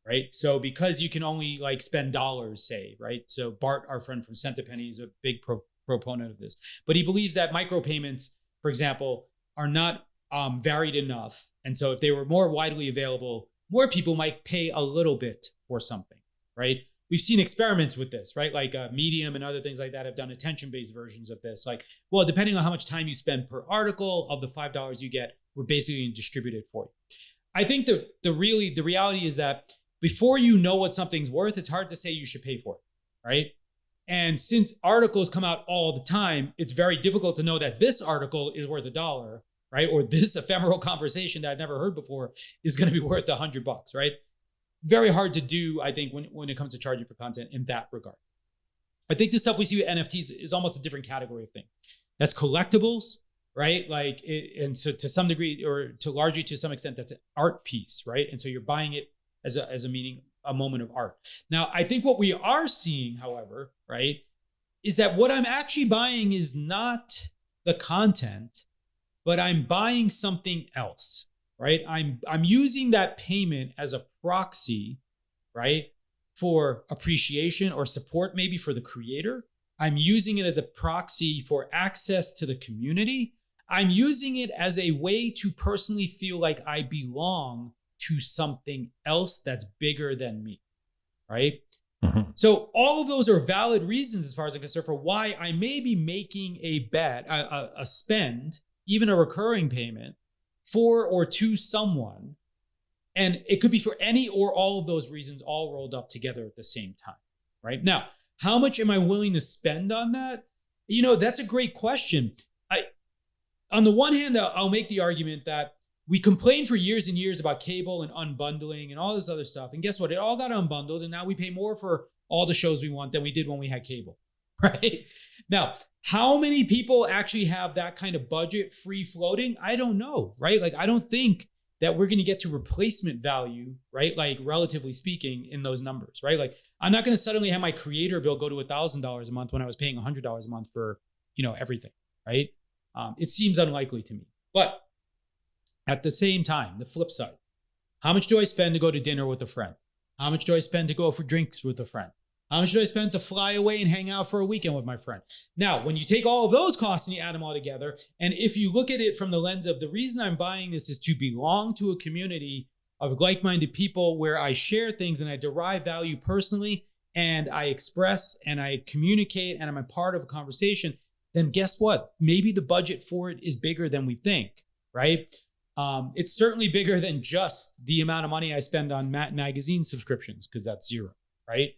right? So because you can only spend dollars, say, right? So Bart, our friend from Centipede, is a big proponent of this, but he believes that micropayments, for example, are not varied enough. And so if they were more widely available, more people might pay a little bit for something, right? We've seen experiments with this, right? Like Medium and other things like that have done attention-based versions of this. Well, depending on how much time you spend per article, of the $5 you get, we're basically going to distribute it for you. I think the reality is that before you know what something's worth, it's hard to say you should pay for it, right? And since articles come out all the time, it's very difficult to know that this article is worth $1, right? Or this ephemeral conversation that I've never heard before is going to be worth $100, right? Very hard to do, I think, when it comes to charging for content in that regard. I think the stuff we see with NFTs is almost a different category of thing. That's collectibles, right? And so to some degree, or to largely to some extent, that's an art piece, right? And so you're buying it as a moment of art. Now, I think what we are seeing, however, right, is that what I'm actually buying is not the content, but I'm buying something else, right? I'm using that payment as a proxy, right, for appreciation or support, maybe for the creator. I'm using it as a proxy for access to the community. I'm using it as a way to personally feel like I belong to something else that's bigger than me, right? Mm-hmm. So all of those are valid reasons, as far as I'm concerned, for why I may be making a bet, a spend, even a recurring payment for or to someone. And it could be for any or all of those reasons all rolled up together at the same time, right? Now, how much am I willing to spend on that? That's a great question. On the one hand, I'll make the argument that we complained for years and years about cable and unbundling and all this other stuff. And guess what? It all got unbundled, and now we pay more for all the shows we want than we did when we had cable, right? Now, how many people actually have that kind of budget free floating? I don't know, right? I don't think that we're going to get to replacement value, right? Relatively speaking, in those numbers, right? I'm not going to suddenly have my creator bill go to $1,000 a month when I was paying $100 a month for, everything, right? It seems unlikely to me. But at the same time, the flip side, how much do I spend to go to dinner with a friend? How much do I spend to go for drinks with a friend? How much do I spend to fly away and hang out for a weekend with my friend? Now, when you take all of those costs and you add them all together, and if you look at it from the lens of the reason I'm buying this is to belong to a community of like-minded people where I share things and I derive value personally, and I express and I communicate and I'm a part of a conversation, then guess what? Maybe the budget for it is bigger than we think, right? It's certainly bigger than just the amount of money I spend on magazine subscriptions, because that's zero, right?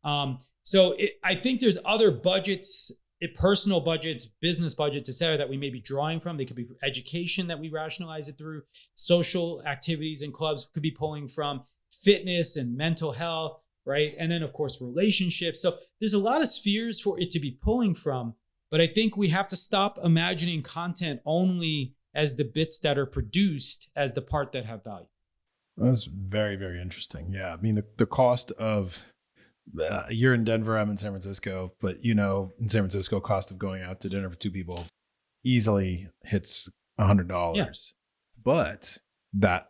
I think there's other budgets, personal budgets, business budgets, et cetera, that we may be drawing from. They could be for education that we rationalize it through. Social activities and clubs could be pulling from, fitness and mental health, right? And then, of course, relationships. So there's a lot of spheres for it to be pulling from. But I think we have to stop imagining content only as the bits that are produced as the part that have value. That's very, very interesting. Yeah. I mean, the cost of, you're in Denver, I'm in San Francisco, but in San Francisco, cost of going out to dinner for two people easily hits $100. Yeah. But that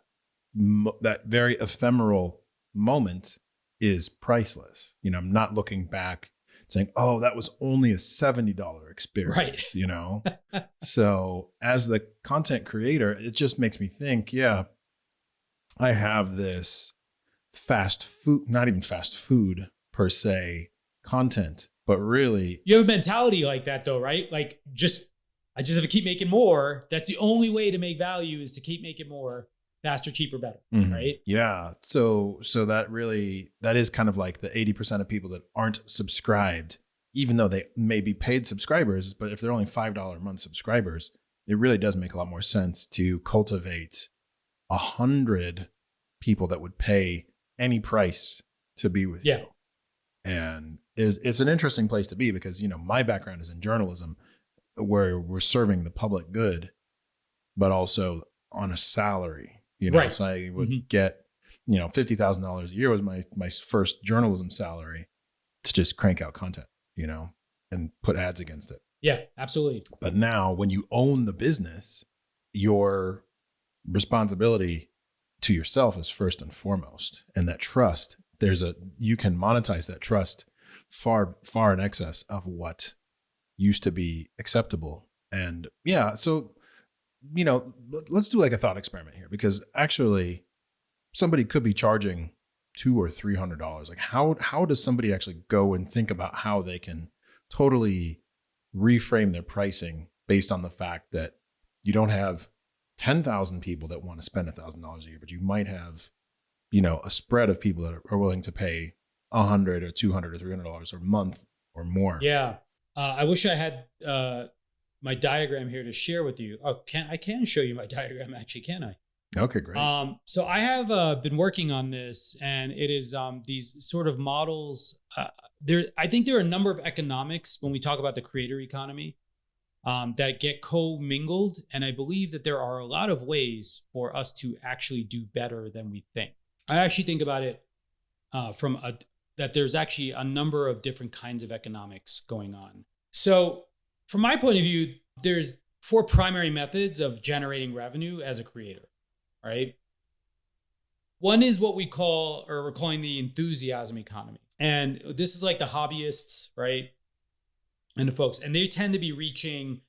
very ephemeral moment is priceless. I'm not looking back saying, oh, that was only a $70 experience, Right. So as the content creator, it just makes me think, yeah, I have this fast food, not even fast food per se content, but really, You have a mentality like that though, right? Like I just have to keep making more. That's the only way to make value, is to keep making more, faster, cheaper, better, right? Yeah. So that is kind of like the 80% of people that aren't subscribed, even though they may be paid subscribers, but if they're only $5 a month subscribers, it really does make a lot more sense to cultivate 100 people that would pay any price to be with you. And it's an interesting place to be because, my background is in journalism, where we're serving the public good, but also on a salary, Right. So I would get, $50,000 a year was my first journalism salary to just crank out content, and put ads against it. Yeah, absolutely. But now when you own the business, your responsibility to yourself is first and foremost. And that trust, you can monetize that trust far, far in excess of what used to be acceptable. And yeah, so, let's do like a thought experiment here, because actually somebody could be charging $200 or $300. Like how does somebody actually go and think about how they can totally reframe their pricing based on the fact that you don't have 10,000 people that want to spend $1,000 a year, but you might have, a spread of people that are willing to pay $100 or $200 or $300 a month or more. Yeah. I wish I had my diagram here to share with you. Oh, I can show you my diagram actually, can I? Okay, great. So I have been working on this, and it is these sort of models. I think there are a number of economics when we talk about the creator economy that get co-mingled. And I believe that there are a lot of ways for us to actually do better than we think. I actually think about it that there's actually a number of different kinds of economics going on. So from my point of view, there's 4 primary methods of generating revenue as a creator, right? One is what we're calling the enthusiasm economy. And this is like the hobbyists, right? And the folks, and they tend to be reaching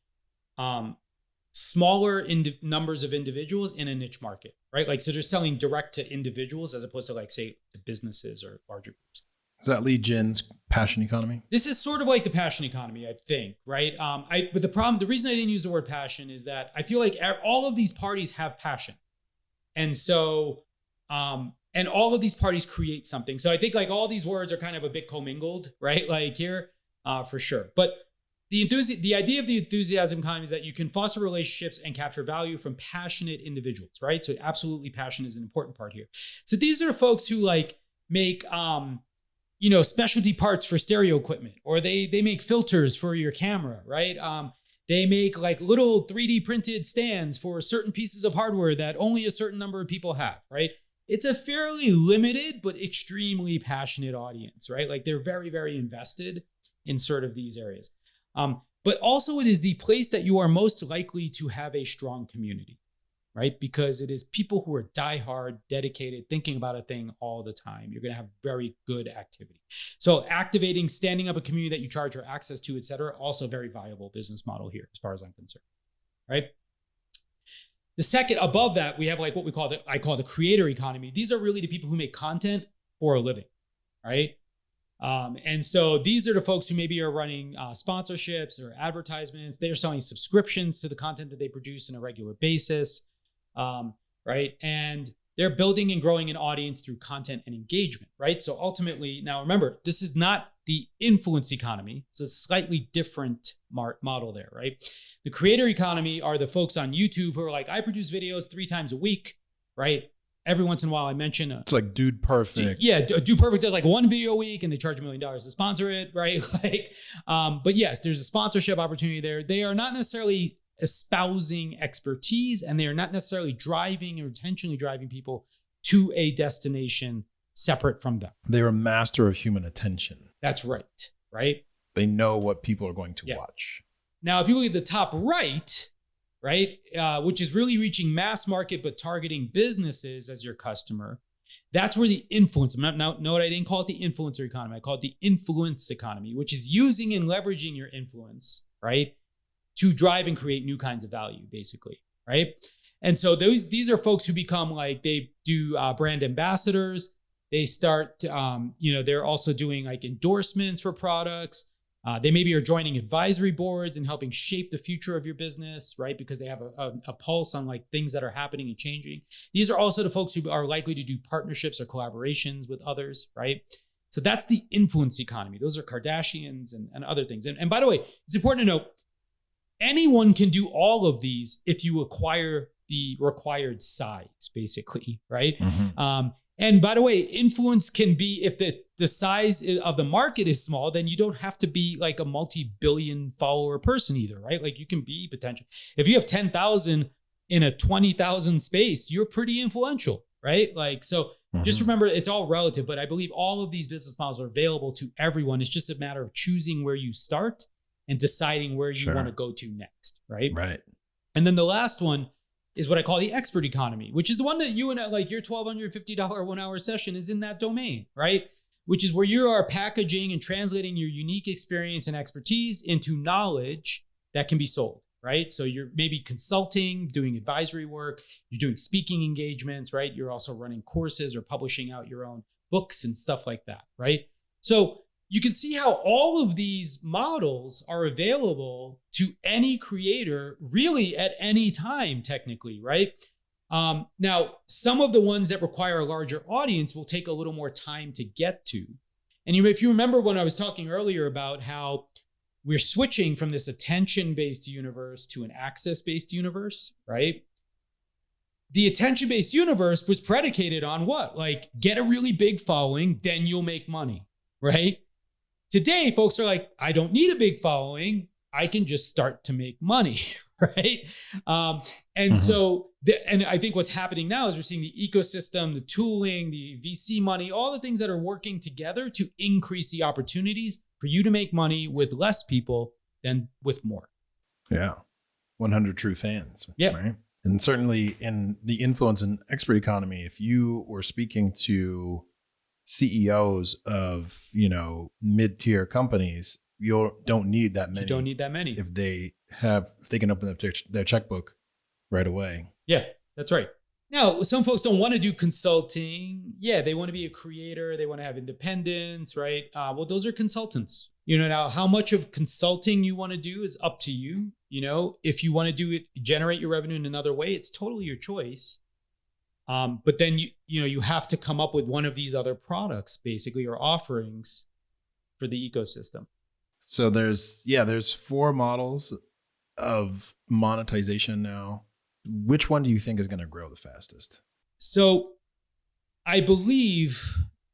smaller numbers of individuals in a niche market, right? Like, so they're selling direct to individuals as opposed to, like, say, to businesses or larger groups. Is that Lee Jin's passion economy? This is sort of like the passion economy, I think, right? But the reason I didn't use the word passion is that I feel like all of these parties have passion. And so, and all of these parties create something. So I think like all these words are kind of a bit commingled, right? Like here, for sure. But the idea of the enthusiasm economy is that you can foster relationships and capture value from passionate individuals, right? So absolutely, passion is an important part here. So these are folks who like make, specialty parts for stereo equipment, or they make filters for your camera, right? They make like little 3D printed stands for certain pieces of hardware that only a certain number of people have, right? It's a fairly limited but extremely passionate audience, right? Like they're very, very invested in sort of these areas. But also it is the place that you are most likely to have a strong community, right? Because it is people who are diehard, dedicated, thinking about a thing all the time. You're going to have very good activity. So activating, standing up a community that you charge or access to, et cetera, also very viable business model here, as far as I'm concerned, right? The second, above that, we have like what I call the creator economy. These are really the people who make content for a living, right? And so these are the folks who maybe are running sponsorships or advertisements. They're selling subscriptions to the content that they produce on a regular basis, right? And they're building and growing an audience through content and engagement, right? So ultimately, now remember, this is not the influence economy. It's a slightly different model there, right? The creator economy are the folks on YouTube who are like, I produce videos 3 times a week, right? Every once in a while I mention it's like Dude Perfect. Dude Perfect does like 1 video a week and they charge $1 million to sponsor it, right? But yes, there's a sponsorship opportunity there. They are not necessarily espousing expertise, and they are not necessarily driving or intentionally driving people to a destination separate from them. They're a master of human attention. That's right, right? They know what people are going to watch. Now, if you look at the top right, which is really reaching mass market, but targeting businesses as your customer, That's where the influence, note I didn't call it the influencer economy. I call it the influence economy, which is using and leveraging your influence, right, to drive and create new kinds of value, basically, right? And so these are folks who become like, they do brand ambassadors. They start, they're also doing like endorsements for products. They maybe are joining advisory boards and helping shape the future of your business, right? Because they have a pulse on like things that are happening and changing. These are also the folks who are likely to do partnerships or collaborations with others, right? So that's the influence economy. Those are Kardashians and other things. And by the way, it's important to note, anyone can do all of these if you acquire the required size, basically, right? Mm-hmm. And by the way, influence can be, if the size of the market is small, then you don't have to be like a multi-billion follower person either, right? Like you can be potential. If you have 10,000 in a 20,000 space, you're pretty influential, right? Like, so just remember, it's all relative, but I believe all of these business models are available to everyone. It's just a matter of choosing where you start and deciding where you want to go to next, right? Right. And then the last one is what I call the expert economy, which is the one that you and I, like your $1,250 1 hour session is in that domain, right? Which is where you are packaging and translating your unique experience and expertise into knowledge that can be sold, right? So you're maybe consulting, doing advisory work, you're doing speaking engagements, right? You're also running courses or publishing out your own books and stuff like that, right? So you can see how all of these models are available to any creator really at any time, technically, right? Now, some of the ones that require a larger audience will take a little more time to get to. And if you remember when I was talking earlier about how we're switching from this attention-based universe to an access-based universe, right? The attention-based universe was predicated on what? Like, get a really big following, then you'll make money, right? Today, folks are like, I don't need a big following. I can just start to make money, right? So, and I think what's happening now is we're seeing the ecosystem, the tooling, the VC money, all the things that are working together to increase the opportunities for you to make money with less people than with more. Yeah. 100 true fans. Yeah. Right. And certainly in the influence and expert economy, if you were speaking to CEOs of, mid-tier companies, you don't need that many. You don't need that many. If they can open up their checkbook right away. Yeah, that's right. Now, some folks don't want to do consulting. Yeah, they want to be a creator. They want to have independence, right? Well, those are consultants. Now how much of consulting you want to do is up to you. If you want to do it, generate your revenue in another way, it's totally your choice. But then you have to come up with one of these other products, basically, or offerings for the ecosystem. So there's 4 models of monetization now. Which one do you think is going to grow the fastest? So I believe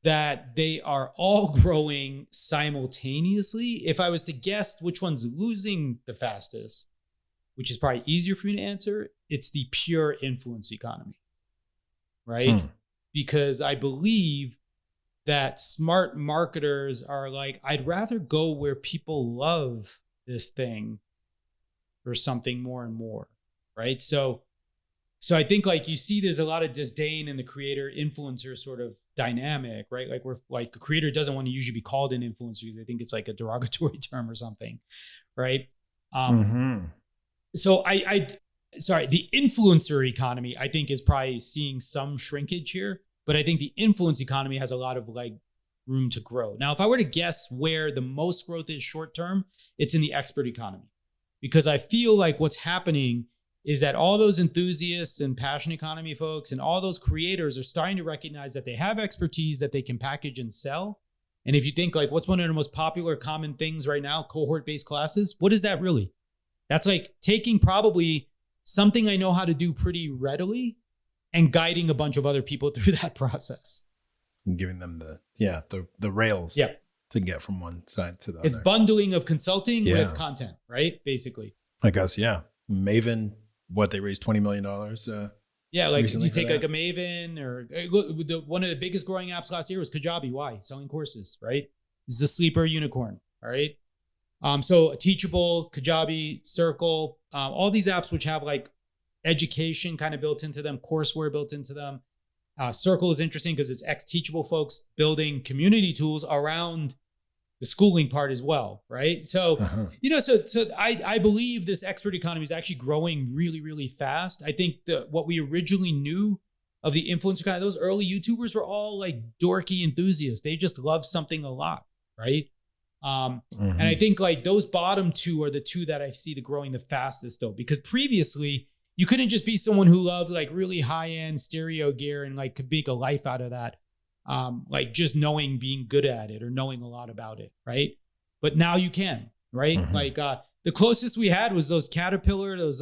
that they are all growing simultaneously. If I was to guess which one's losing the fastest, which is probably easier for me to answer, it's the pure influence economy. Right? Because I believe that smart marketers are like, I'd rather go where people love this thing or something more and more. Right. So I think like you see there's a lot of disdain in the creator influencer sort of dynamic, right? Like we're like a creator doesn't want to usually be called an influencer. They think it's like a derogatory term or something. Right. So the influencer economy, I think, is probably seeing some shrinkage here, but I think the influence economy has a lot of like room to grow. Now, if I were to guess where the most growth is short term, it's in the expert economy, because I feel like what's happening is that all those enthusiasts and passion economy folks and all those creators are starting to recognize that they have expertise that they can package and sell. And if you think like, what's one of the most popular common things right now, cohort-based classes, what is that really? That's like taking probably something I know how to do pretty readily and guiding a bunch of other people through that process. And giving them the rails to get from one side to the other. It's bundling of consulting with content, right? Basically. I guess, yeah. Maven, they raised $20 million. Like you take like a Maven or one of the biggest growing apps last year was Kajabi. Why? Selling courses, right? This is a sleeper unicorn, all right? So Teachable, Kajabi, Circle, all these apps which have like education kind of built into them, courseware built into them. Circle is interesting because it's ex-teachable folks building community tools around the schooling part as well, right? So, I believe this expert economy is actually growing really, really fast. I think what we originally knew of the influencer kind of those early YouTubers were all like dorky enthusiasts. They just love something a lot, right? And I think like those bottom two are the two that I see the growing the fastest though, because previously you couldn't just be someone who loved like really high end stereo gear and like could make a life out of that. Like just knowing being good at it or knowing a lot about it, right? But now you can, right? Like the closest we had was those Caterpillar, those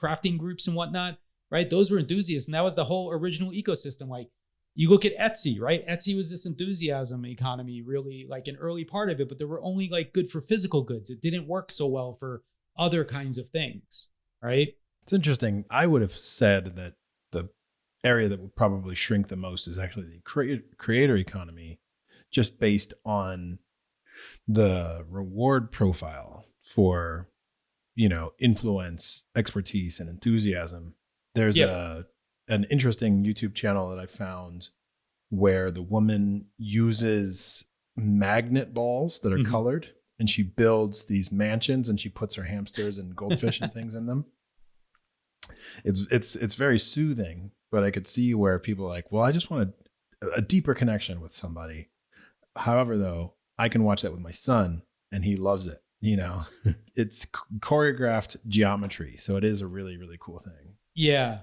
crafting groups and whatnot, right? Those were enthusiasts, and that was the whole original ecosystem. Like you look at Etsy, right? Etsy was this enthusiasm economy, really like an early part of it, but they were only like good for physical goods. It didn't work so well for other kinds of things, right? It's interesting. I would have said that the area that would probably shrink the most is actually the creator economy, just based on the reward profile for, influence, expertise, and enthusiasm. There's an interesting YouTube channel that I found where the woman uses magnet balls that are colored, and she builds these mansions and she puts her hamsters and goldfish and things in them. It's very soothing, but I could see where people are like, well, I just want a deeper connection with somebody. However, though, I can watch that with my son and he loves it. It's choreographed geometry. So it is a really, really cool thing. Yeah.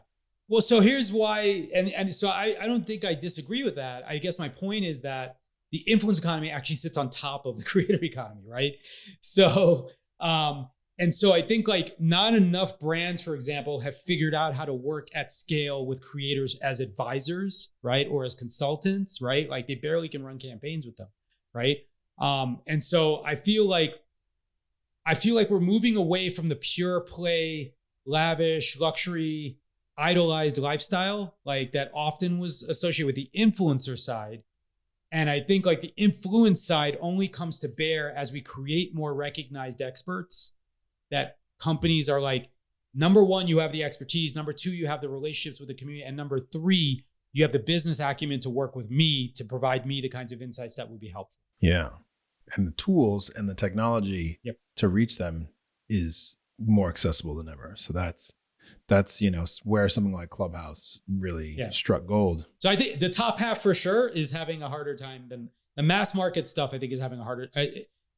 Well, so here's why. And so I don't think I disagree with that. I guess my point is that the influence economy actually sits on top of the creator economy, right? So, and so I think like not enough brands, for example, have figured out how to work at scale with creators as advisors, right? Or as consultants, right? Like they barely can run campaigns with them, right? And so I feel like we're moving away from the pure play, lavish, luxury, idolized lifestyle, like that often was associated with the influencer side. And I think like the influence side only comes to bear as we create more recognized experts, that companies are like, number one, you have the expertise. Number two, you have the relationships with the community. And number three, you have the business acumen to work with me to provide me the kinds of insights that would be helpful. Yeah. And the tools and the technology to reach them is more accessible than ever. So that's where something like Clubhouse really struck gold. So I think the top half for sure is having a harder time than the mass market stuff. I think is having a harder,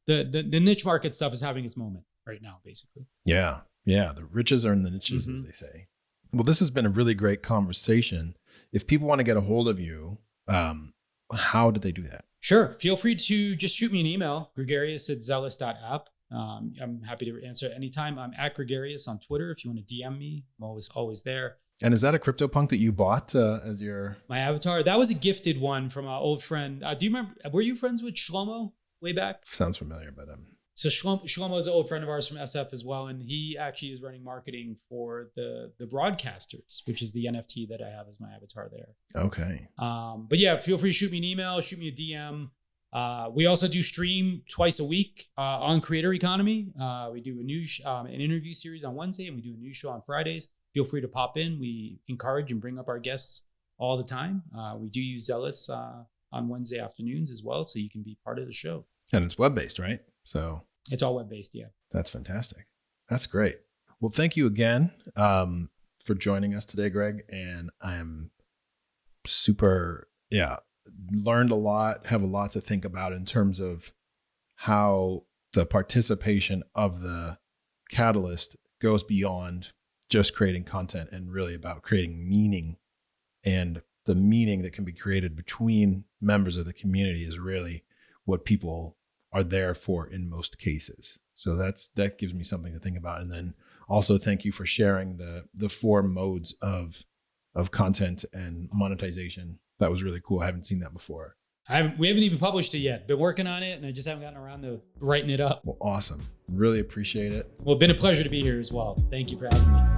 the niche market stuff is having its moment right now, basically. Yeah. Yeah. The riches are in the niches, as they say. Well, this has been a really great conversation. If people want to get a hold of you, how do they do that? Sure. Feel free to just shoot me an email, gregarious@zealous.app. I'm happy to answer at any time. I'm at Gregarious on Twitter. If you want to DM me, I'm always there. And is that a CryptoPunk that you bought as my avatar? That was a gifted one from an old friend. Do you remember, were you friends with Shlomo way back? Sounds familiar, but So Shlomo is an old friend of ours from SF as well. And he actually is running marketing for the Broadcasters, which is the NFT that I have as my avatar there. Okay. But yeah, feel free to shoot me an email, shoot me a DM. We also do stream twice a week on Creator Economy. We do an interview series on Wednesday, and we do a news show on Fridays. Feel free to pop in. We encourage and bring up our guests all the time. We do use Zealous on Wednesday afternoons as well, so you can be part of the show. And it's web-based, right? So it's all web-based, yeah. That's fantastic. That's great. Well, thank you again for joining us today, Greg. And I'm super, learned a lot, have a lot to think about in terms of how the participation of the catalyst goes beyond just creating content and really about creating meaning. And the meaning that can be created between members of the community is really what people are there for in most cases. So that gives me something to think about. And then also thank you for sharing the four modes of content and monetization. That was really cool. I haven't seen that before. We haven't even published it yet. Been working on it, and I just haven't gotten around to writing it up. Well, awesome. Really appreciate it. Well, it's been a pleasure to be here as well. Thank you for having me.